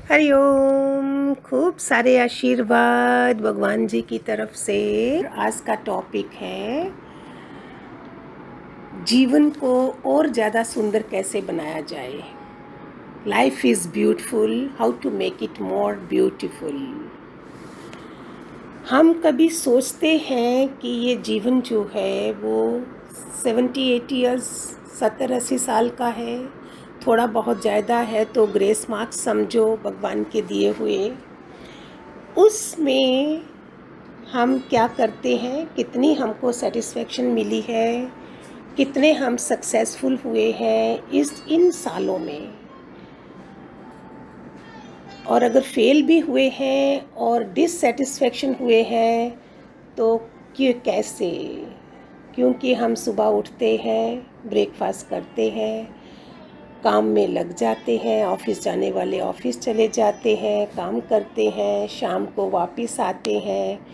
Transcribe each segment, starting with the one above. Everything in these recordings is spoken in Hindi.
हरिओम। खूब सारे आशीर्वाद भगवान जी की तरफ से। आज का टॉपिक है जीवन को और ज़्यादा सुंदर कैसे बनाया जाए। Life is beautiful, how to make it more beautiful. हम कभी सोचते हैं कि ये जीवन जो है वो 70-80 ईयर्स 70-80 साल का है, थोड़ा बहुत ज़्यादा है तो ग्रेस मार्क्स समझो भगवान के दिए हुए। उसमें हम क्या करते हैं, कितनी हमको सेटिस्फेक्शन मिली है, कितने हम सक्सेसफुल हुए हैं इन सालों में, और अगर फेल भी हुए हैं और डिससेटिस्फेक्शन हुए हैं तो कैसे। क्योंकि हम सुबह उठते हैं, ब्रेकफास्ट करते हैं, काम में लग जाते हैं, ऑफिस जाने वाले ऑफिस चले जाते हैं, काम करते हैं, शाम को वापस आते हैं,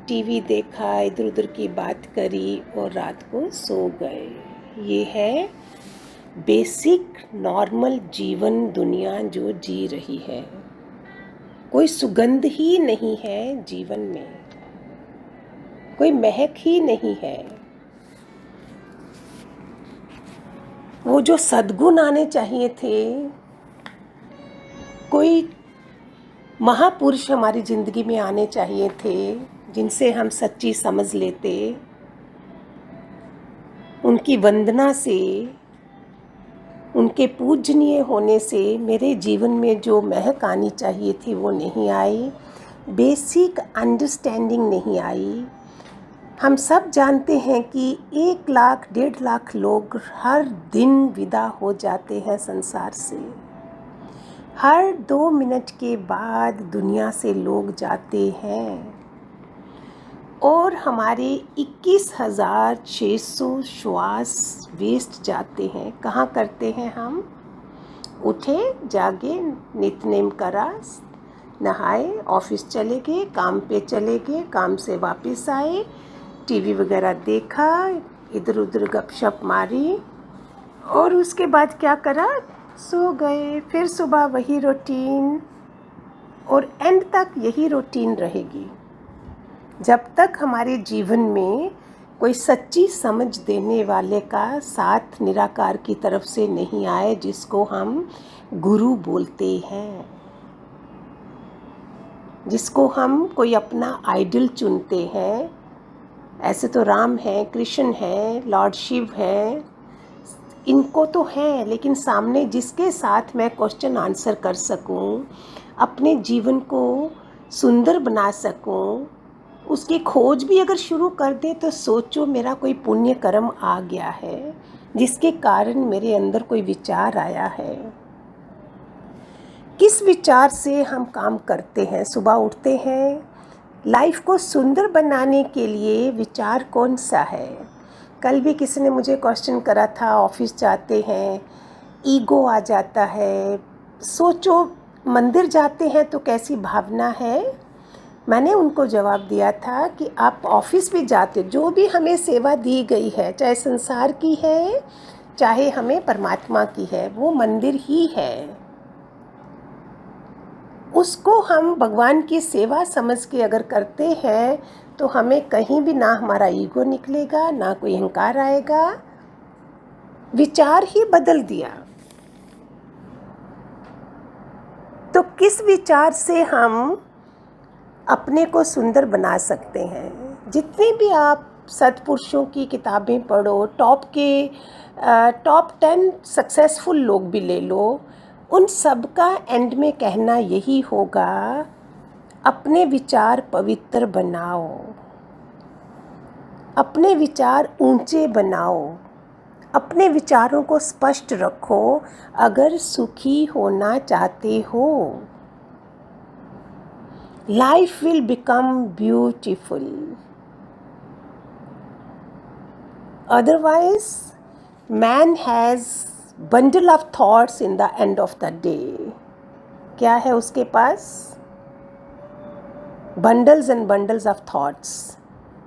टीवी देखा, इधर उधर की बात करी और रात को सो गए। ये है बेसिक नॉर्मल जीवन दुनिया जो जी रही है। कोई सुगंध ही नहीं है जीवन में, कोई महक ही नहीं है। वो जो सद्गुण आने चाहिए थे, कोई महापुरुष हमारी ज़िंदगी में आने चाहिए थे जिनसे हम सच्ची समझ लेते, उनकी वंदना से, उनके पूजनीय होने से मेरे जीवन में जो महक आनी चाहिए थी वो नहीं आई, बेसिक अंडरस्टैंडिंग नहीं आई। हम सब जानते हैं कि 1 लाख 1.5 लाख लोग हर दिन विदा हो जाते हैं संसार से। हर 2 मिनट के बाद दुनिया से लोग जाते हैं और हमारे 21,600 श्वास वेस्ट जाते हैं। कहाँ करते हैं हम? उठे, जागे, नित्यनेम करा, नहाए, ऑफिस चले गए, काम पे चले गए, काम से वापस आए, टीवी वगैरह देखा, इधर उधर गपशप मारी और उसके बाद क्या करा? सो गए। फिर सुबह वही रूटीन और एंड तक यही रूटीन रहेगी जब तक हमारे जीवन में कोई सच्ची समझ देने वाले का साथ निराकार की तरफ से नहीं आए, जिसको हम गुरु बोलते हैं, जिसको हम कोई अपना आइडल चुनते हैं। ऐसे तो राम है, कृष्ण है, लॉर्ड शिव है, इनको तो है, लेकिन सामने जिसके साथ मैं क्वेश्चन आंसर कर सकूं, अपने जीवन को सुंदर बना सकूं, उसकी खोज भी अगर शुरू कर दे तो सोचो मेरा कोई पुण्य कर्म आ गया है जिसके कारण मेरे अंदर कोई विचार आया है। किस विचार से हम काम करते हैं? सुबह उठते हैं, लाइफ को सुंदर बनाने के लिए विचार कौन सा है? कल भी किसी ने मुझे क्वेश्चन करा था, ऑफिस जाते हैं, ईगो आ जाता है। सोचो मंदिर जाते हैं तो कैसी भावना है। मैंने उनको जवाब दिया था कि आप ऑफिस भी जाते, जो भी हमें सेवा दी गई है, चाहे संसार की है चाहे हमें परमात्मा की है, वो मंदिर ही है। उसको हम भगवान की सेवा समझ के अगर करते हैं तो हमें कहीं भी ना हमारा ईगो निकलेगा, ना कोई अहंकार आएगा। विचार ही बदल दिया। तो किस विचार से हम अपने को सुंदर बना सकते हैं? जितने भी आप सत्पुरुषों की किताबें पढ़ो, टॉप 10 सक्सेसफुल लोग भी ले लो, उन सब का एंड में कहना यही होगा, अपने विचार पवित्र बनाओ, अपने विचार ऊंचे बनाओ, अपने विचारों को स्पष्ट रखो अगर सुखी होना चाहते हो। Life will become beautiful. Otherwise, man has bundle of thoughts in the end of the day. क्या है उसके पास? Bundles and bundles of thoughts,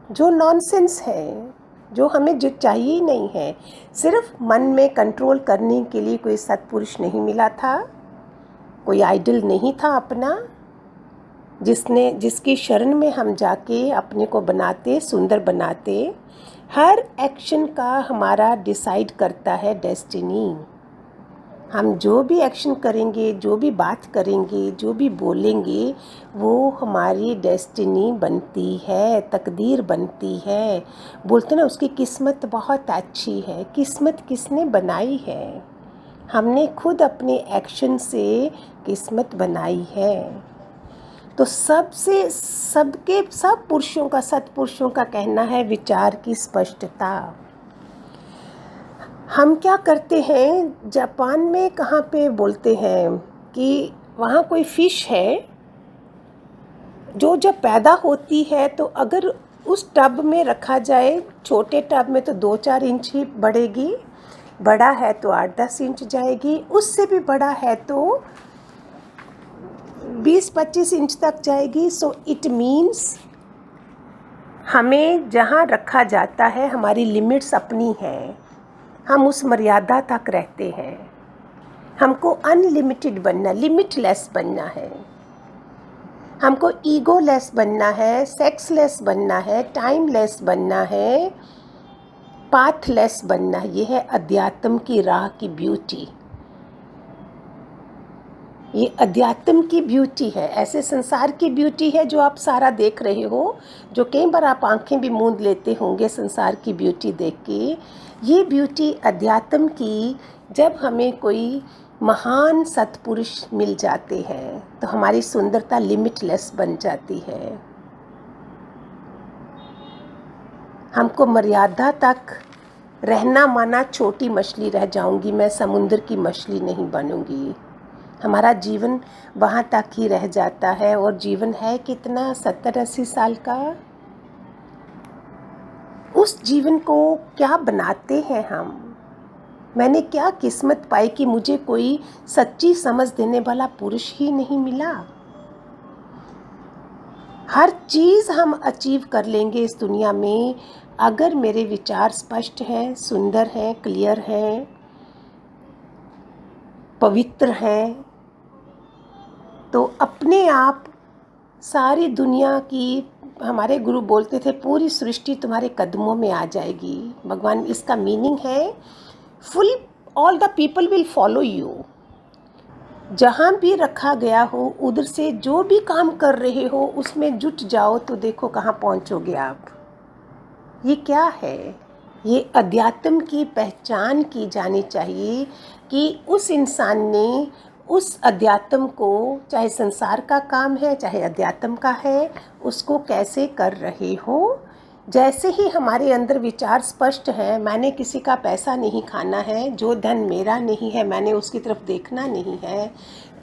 जो नॉनसेंस है, जो हमें जो चाहिए ही नहीं है। सिर्फ मन में कंट्रोल करने के लिए कोई सत्पुरुष नहीं मिला था, कोई आइडल नहीं था अपना, जिसकी शरण में हम जाके अपने को बनाते, सुंदर बनाते। हर एक्शन का हमारा डिसाइड करता है डेस्टिनी। हम जो भी एक्शन करेंगे, जो भी बात करेंगे, जो भी बोलेंगे, वो हमारी डेस्टिनी बनती है, तकदीर बनती है। बोलते ना, उसकी किस्मत बहुत अच्छी है। किस्मत किसने बनाई है? हमने खुद अपने एक्शन से किस्मत बनाई है। तो सब पुरुषों का, सत्पुरुषों का कहना है विचार की स्पष्टता। हम क्या करते हैं, जापान में कहाँ पे बोलते हैं कि वहाँ कोई फिश है जो जब पैदा होती है तो अगर उस टब में रखा जाए, छोटे टब में तो 2-4 इंच ही बढ़ेगी, बड़ा है तो 8-10 इंच जाएगी, उससे भी बड़ा है तो 20-25 इंच तक जाएगी। सो इट मीन्स हमें जहाँ रखा जाता है, हमारी लिमिट्स अपनी हैं, हम उस मर्यादा तक रहते हैं। हमको अनलिमिटेड बनना, लिमिटलेस बनना है। हमको ईगोलेस बनना है, सेक्सलेस बनना है, टाइमलेस बनना है, पाथलेस बनना है। ये है अध्यात्म की राह की ब्यूटी। ये अध्यात्म की ब्यूटी है। ऐसे संसार की ब्यूटी है जो आप सारा देख रहे हो, जो कई बार आप आंखें भी मूंद लेते होंगे संसार की ब्यूटी देख के। ये ब्यूटी अध्यात्म की, जब हमें कोई महान सत्पुरुष मिल जाते हैं तो हमारी सुंदरता लिमिटलेस बन जाती है। हमको मर्यादा तक रहना माना छोटी मछली रह जाऊंगी, मैं समुद्र की मछली नहीं बनूंगी। हमारा जीवन वहाँ तक ही रह जाता है। और जीवन है कितना, 70-80 साल का। उस जीवन को क्या बनाते हैं हम? मैंने क्या किस्मत पाई कि मुझे कोई सच्ची समझ देने वाला पुरुष ही नहीं मिला। हर चीज़ हम अचीव कर लेंगे इस दुनिया में अगर मेरे विचार स्पष्ट हैं, सुंदर हैं, क्लियर हैं, पवित्र हैं। तो अपने आप सारी दुनिया की, हमारे गुरु बोलते थे, पूरी सृष्टि तुम्हारे कदमों में आ जाएगी। भगवान, इसका मीनिंग है full all the people will follow you. जहाँ भी रखा गया हो, उधर से जो भी काम कर रहे हो उसमें जुट जाओ तो देखो कहाँ पहुँचोगे आप। ये क्या है? ये अध्यात्म की पहचान की जानी चाहिए कि उस इंसान ने उस अध्यात्म को, चाहे संसार का काम है चाहे अध्यात्म का है, उसको कैसे कर रहे हो। जैसे ही हमारे अंदर विचार स्पष्ट है, मैंने किसी का पैसा नहीं खाना है, जो धन मेरा नहीं है मैंने उसकी तरफ देखना नहीं है,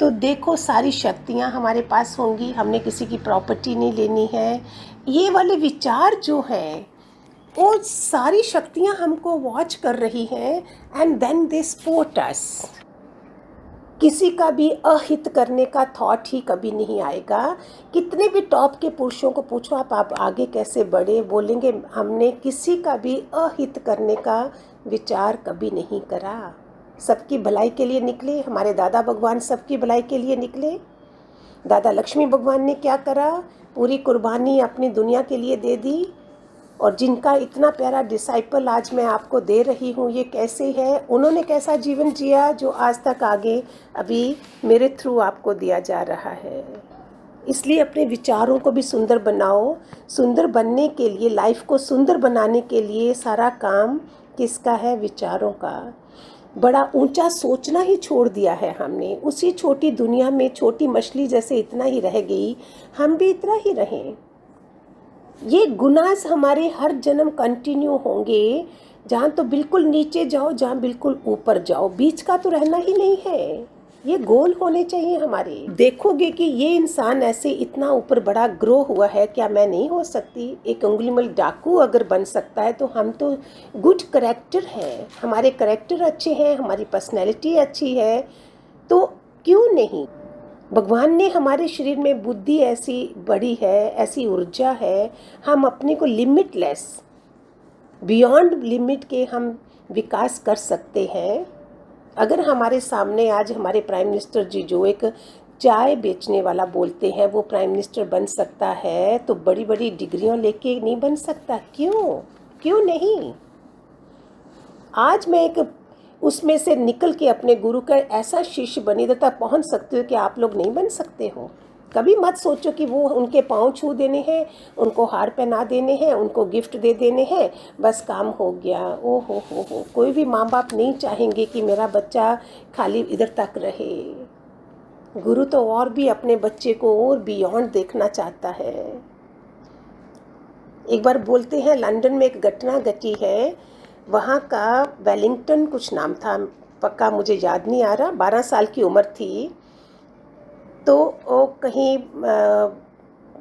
तो देखो सारी शक्तियाँ हमारे पास होंगी, हमने किसी की प्रॉपर्टी नहीं लेनी है। ये वाले विचार जो हैं, वो सारी शक्तियाँ हमको वॉच कर रही हैं and then they support us. किसी का भी अहित करने का थॉट ही कभी नहीं आएगा। कितने भी टॉप के पुरुषों को पूछो आप आगे कैसे बढ़े, बोलेंगे हमने किसी का भी अहित करने का विचार कभी नहीं करा। सबकी भलाई के लिए निकले। हमारे दादा भगवान सबकी भलाई के लिए निकले। दादा लक्ष्मी भगवान ने क्या करा, पूरी कुर्बानी अपनी दुनिया के लिए दे दी। और जिनका इतना प्यारा डिसाइपल आज मैं आपको दे रही हूँ, ये कैसे है, उन्होंने कैसा जीवन जिया जो आज तक आगे अभी मेरे थ्रू आपको दिया जा रहा है। इसलिए अपने विचारों को भी सुंदर बनाओ। सुंदर बनने के लिए, लाइफ को सुंदर बनाने के लिए सारा काम किसका है? विचारों का। बड़ा ऊंचा सोचना ही छोड़ दिया है हमने। उसी छोटी दुनिया में छोटी मछली जैसे इतना ही रह गई, हम भी इतना ही रहें। ये गुनाह हमारे हर जन्म कंटिन्यू होंगे। जहाँ तो बिल्कुल नीचे जाओ, जहाँ बिल्कुल ऊपर जाओ, बीच का तो रहना ही नहीं है। ये गोल होने चाहिए हमारे। देखोगे कि ये इंसान ऐसे इतना ऊपर बड़ा ग्रो हुआ है, क्या मैं नहीं हो सकती? एक अंगुलीमल डाकू अगर बन सकता है तो हम तो गुड करेक्टर हैं, हमारे करेक्टर अच्छे हैं, हमारी पर्सनैलिटी अच्छी है, तो क्यों नहीं? भगवान ने हमारे शरीर में बुद्धि ऐसी बड़ी है, ऐसी ऊर्जा है, हम अपने को लिमिटलेस, बियॉन्ड लिमिट के हम विकास कर सकते हैं। अगर हमारे सामने आज हमारे प्राइम मिनिस्टर जी जो एक चाय बेचने वाला बोलते हैं वो प्राइम मिनिस्टर बन सकता है, तो बड़ी बड़ी डिग्रियां लेके नहीं बन सकता? क्यों नहीं? आज मैं एक उसमें से निकल के अपने गुरु का ऐसा शिष्य बनी तक पहुंच सकती हूँ कि आप लोग नहीं बन सकते हो। कभी मत सोचो कि वो उनके पाँव छू देने हैं, उनको हार पहना देने हैं, उनको गिफ्ट दे देने हैं, बस काम हो गया। ओ हो, कोई भी माँ बाप नहीं चाहेंगे कि मेरा बच्चा खाली इधर तक रहे। गुरु तो और भी अपने बच्चे को और बियॉन्ड देखना चाहता है। एक बार बोलते हैं लंदन में एक घटना घटी है, वहाँ का वेलिंगटन कुछ नाम था, पक्का मुझे याद नहीं आ रहा। 12 साल की उम्र थी, तो वो कहीं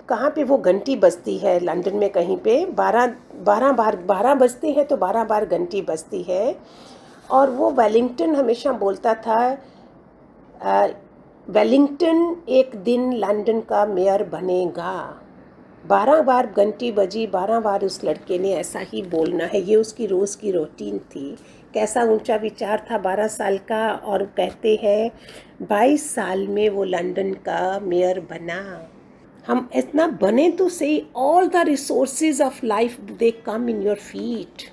कहाँ पे वो घंटी बजती है लंदन में, कहीं पे 12 बजते हैं तो 12 बार घंटी बजती है। और वो वेलिंगटन हमेशा बोलता था वेलिंगटन एक दिन लंदन का मेयर बनेगा। 12 बार घंटी बजी, 12 बार उस लड़के ने ऐसा ही बोलना है, ये उसकी रोज़ की रूटीन थी। कैसा ऊंचा विचार था 12 साल का। और कहते हैं 22 साल में वो लंदन का मेयर बना। हम इतना बने तो सही, all the resources of life they come in your feet.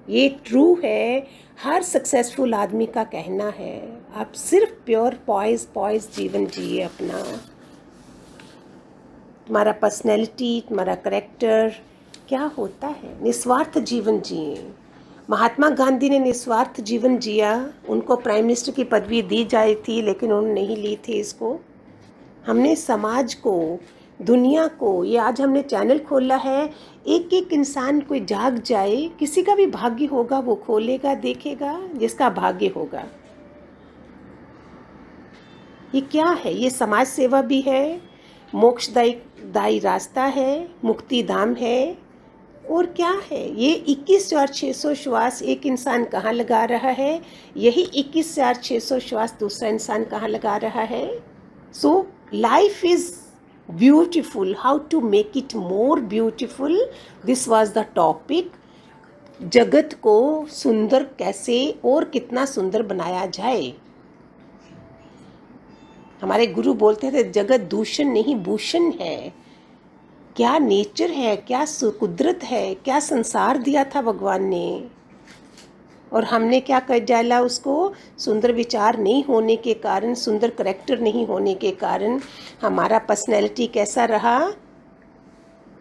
ये ट्रू है, हर सक्सेसफुल आदमी का कहना है। आप सिर्फ प्योर पॉइज जीवन जिए अपना। तुम्हारा पर्सनैलिटी, तुम्हारा करेक्टर क्या होता है, निस्वार्थ जीवन जिए। महात्मा गांधी ने निस्वार्थ जीवन जिया, उनको प्राइम मिनिस्टर की पदवी दी जाई थी लेकिन उन्होंने नहीं ली थी इसको। हमने समाज को, दुनिया को, ये आज हमने चैनल खोला है, एक एक इंसान कोई जाग जाए, किसी का भी भाग्य होगा वो खोलेगा, देखेगा, जिसका भाग्य होगा। ये क्या है? ये समाज सेवा भी है, मोक्षदायी रास्ता है, मुक्ति धाम है, और क्या है? ये 21,600 श्वास एक इंसान कहाँ लगा रहा है, यही 21,600 श्वास दूसरा इंसान कहाँ लगा रहा है। So life is beautiful, how to make it more beautiful, this was the topic. जगत को सुंदर कैसे और कितना सुंदर बनाया जाए। हमारे गुरु बोलते थे जगत दूषण नहीं भूषण है। क्या नेचर है, क्या कुदरत है, क्या संसार दिया था भगवान ने, और हमने क्या कर डाला उसको। सुंदर विचार नहीं होने के कारण, सुंदर करेक्टर नहीं होने के कारण हमारा पर्सनैलिटी कैसा रहा,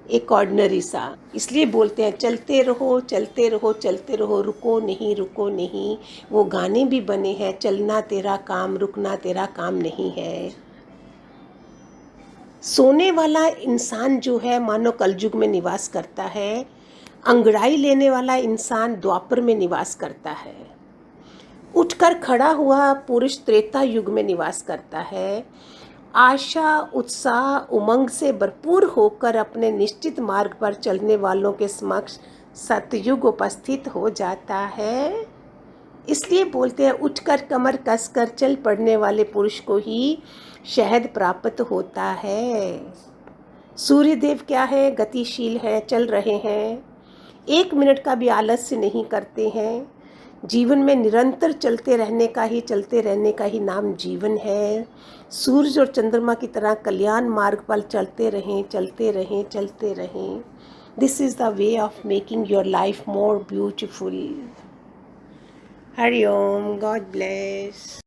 एक ऑर्डिनरी सा। इसलिए बोलते हैं चलते रहो चलते रहो चलते रहो, रुको नहीं रुको नहीं। वो गाने भी बने हैं, चलना तेरा काम, रुकना तेरा काम नहीं है। सोने वाला इंसान जो है मानो कलयुग में निवास करता है, अंगड़ाई लेने वाला इंसान द्वापर में निवास करता है, उठकर खड़ा हुआ पुरुष त्रेता युग में निवास करता है। आशा, उत्साह, उमंग से भरपूर होकर अपने निश्चित मार्ग पर चलने वालों के समक्ष सतयुग उपस्थित हो जाता है। इसलिए बोलते हैं उठकर कमर कसकर चल पड़ने वाले पुरुष को ही शहद प्राप्त होता है। सूर्यदेव क्या है? गतिशील है, चल रहे हैं, 1 मिनट का भी आलस्य नहीं करते हैं। जीवन में निरंतर चलते रहने का ही नाम जीवन है। सूरज और चंद्रमा की तरह कल्याण मार्ग पर चलते रहें चलते रहें चलते रहें। This is the way of making your life more beautiful. Hari Om, God bless.